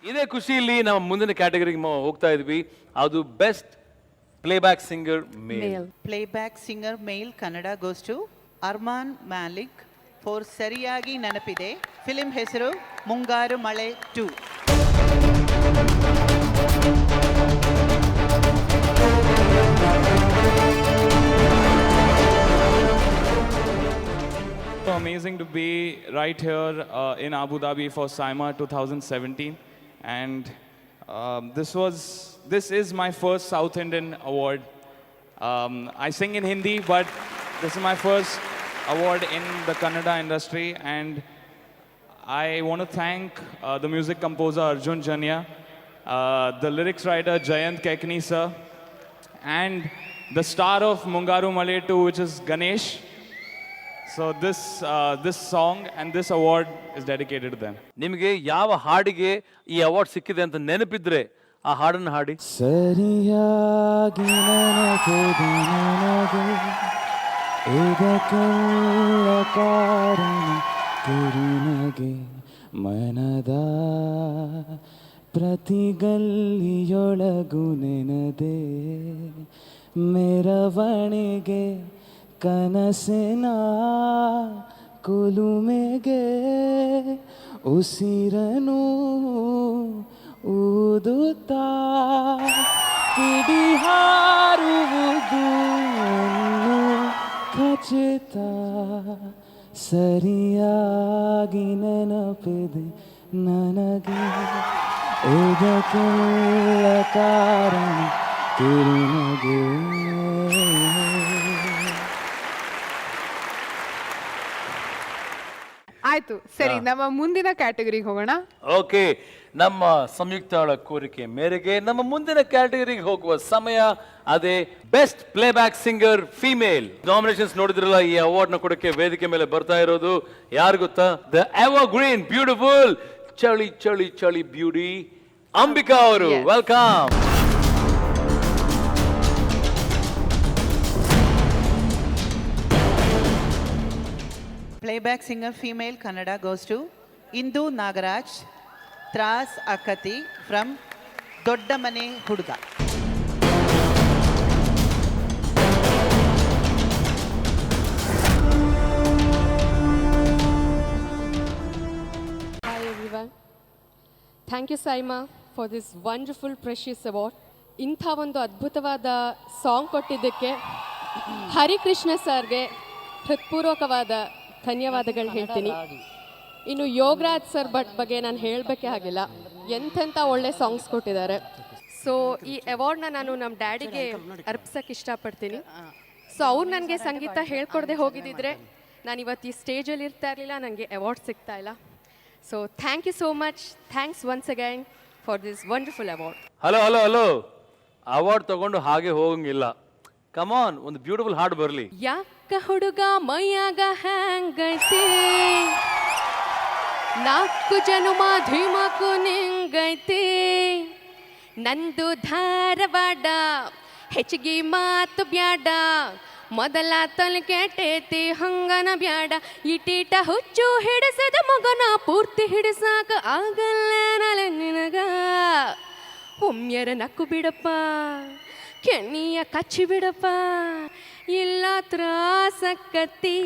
ಇದೇ ಖುಷಿಯಲ್ಲಿ ನಾವು ಮುಂದಿನ ಕ್ಯಾಟಗರಿಗೆ ಹೋಗ್ತಾ ಇದ್ವಿ. ಅದು best playback singer mail. Playback singer male Kannada goes to Arman Malik for ಸರಿಯಾಗಿ ನೆನಪಿದೆ. ಫಿಲ್ಮ್ ಹೆಸರು ಮುಂಗಾರು ಮಳೆ 2. So amazing to be right here in Abu Dhabi for SIMA 2017, and this is my first South Indian award. I sing in Hindi, but this is my first award in the Kannada industry, and I want to thank the music composer Arjun Janya, the lyrics writer Jayant Kekni sir, and the star of Mungaru Male 2, which is Ganesh. So this song and this award is dedicated to them. ನಿಮಗೆ ಯಾವ ಹಾಡಿಗೆ ಈ award ಸಿಕ್ಕಿದೆ ಅಂತ ನೆನಪಿದ್ರೆ ಆ ಹಾಡನ್ನು ಹಾಡಿ. ಸರಿಯಾಗಿ ನನಗೆ ಇದಕ್ಕೆಲ್ಲ ಕಾರಣ ಕಿರುನಗೆ ಮನದ ಪ್ರತಿಗಲ್ಲಿಯೊಳಗು ನೆನದೆ ಮೆರವಣಿಗೆ ಕನಸಿನ ಕುಲುಮೆಗೆ ಉಸಿರನು ಊದುತ್ತಾ ಕಿಡಿ ಹಾರುವುದು ಖಚಿತ ಸರಿಯಾಗಿ ನೆನಪಿದೆ ನನಗೆ ಇದಕ್ಕೆಲ್ಲ ಕಾರಣ ಕಿರುನಗೆ. ಆಯ್ತು, ಸರಿ, ನಮ್ಮ ಮುಂದಿನ ಕ್ಯಾಟಗರಿಗೆ ಹೋಗೋಣ. ಓಕೆ, ನಮ್ಮ ಸಂಯುಕ್ತಳ ಕೋರಿಕೆ ಮೇರೆಗೆ ನಮ್ಮ ಮುಂದಿನ ಕ್ಯಾಟಗರಿಗೆ ಹೋಗುವ ಸಮಯ. ಅದೇ best playback singer female. Nominations ನೋಡಿದ್ರಲ್ಲ, ಈ ಅವಾರ್ಡ್ ನ ಕೊಡಕ್ಕೆ ವೇದಿಕೆ ಮೇಲೆ ಬರ್ತಾ ಇರೋದು ಯಾರು ಗೊತ್ತಾ? ದ ಎವರ್ ಗ್ರೀನ್ ಬ್ಯೂಟಿಫುಲ್ ಚಳಿ ಚಳಿ ಚಳಿ ಬ್ಯೂಟಿ ಅಂಬಿಕಾ ಅವರು. Welcome. Playback singer female Kannada goes to Indu Nagaraj Tras Akati from Dodda Mane Huduga. Hi everyone. Thank you SIMA for this wonderful precious award. ಇಂಥ ಒಂದು ಅದ್ಭುತವಾದ ಸಾಂಗ್ ಕೊಟ್ಟಿದ್ದಕ್ಕೆ ಹರಿಕೃಷ್ಣ ಸರ್ಗೆ ಹೃತ್ಪೂರ್ವಕವಾದ ಧನ್ಯವಾದಗಳು ಹೇಳ್ತೀನಿ. ಇನ್ನು ಯೋಗರಾಜ್ ಸರ್ ಬಗ್ಗೆ ನಾನು ಹೇಳಬೇಕೇ ಆಗಿಲ್ಲ, ಎಂತೆಂಥ ಒಳ್ಳೆ ಸಾಂಗ್ಸ್ ಕೊಟ್ಟಿದ್ದಾರೆ. ಸೊ ಈ ಅವಾರ್ಡ್ನ ನಾನು ನಮ್ಮ ಡ್ಯಾಡಿಗೆ ಅರ್ಪಿಸೋಕ್ಕೆ ಇಷ್ಟಪಡ್ತೀನಿ. ಸೊ ಅವ್ರು ನನಗೆ ಸಂಗೀತ ಹೇಳ್ಕೊಡದೆ ಹೋಗಿದ್ದಿದ್ರೆ ನಾನು ಇವತ್ತು ಈ ಸ್ಟೇಜಲ್ಲಿ ಇರ್ತಾ ಇರಲಿಲ್ಲ, ನನಗೆ ಅವಾರ್ಡ್ ಸಿಗ್ತಾ ಇಲ್ಲ. So thank you so much. Thanks once again for this wonderful award. Hello hello hello, award ತಗೊಂಡು ಹಾಗೆ ಹೋಗಂಗಿಲ್ಲ. ಕಮಾನ್, ಒಂದು ಬ್ಯೂಟಿಫುಲ್ ಹಾಡು ಬರಲಿ. ಯಾಕ ಹುಡುಗ ಮೈಯಾಗ ಹ್ಯಾಂಗೈತೆ, ನಾಲ್ಕು ಜನುಮ ಧೀಮಕು ನಿಂಗೈತೆ, ನಂದು ಧಾರವಾಡ ಹೆಚ್ಚಿಗೆ ಮಾತು ಬ್ಯಾಡ, ಮೊದಲ ತಲೆ ಕೆಟ್ಟೈತಿ ಹಂಗನ ಬ್ಯಾಡ, ಇಟೀಟ ಹುಚ್ಚು ಹಿಡಿಸದ ಮಗನ ಪೂರ್ತಿ ಹಿಡಿಸಾಕ ಆಗಲ್ಲ ನಿನಗ, ಒಮ್ಮೆರ ನಕ್ಕು ಬಿಡಪ್ಪ ಕೆಣ್ಣಿಯ ಕಚ್ಚಿ ಬಿಡಪ್ಪ, ಇಲ್ಲ ತ್ರಾಸಕ್ಕತ್ತಿ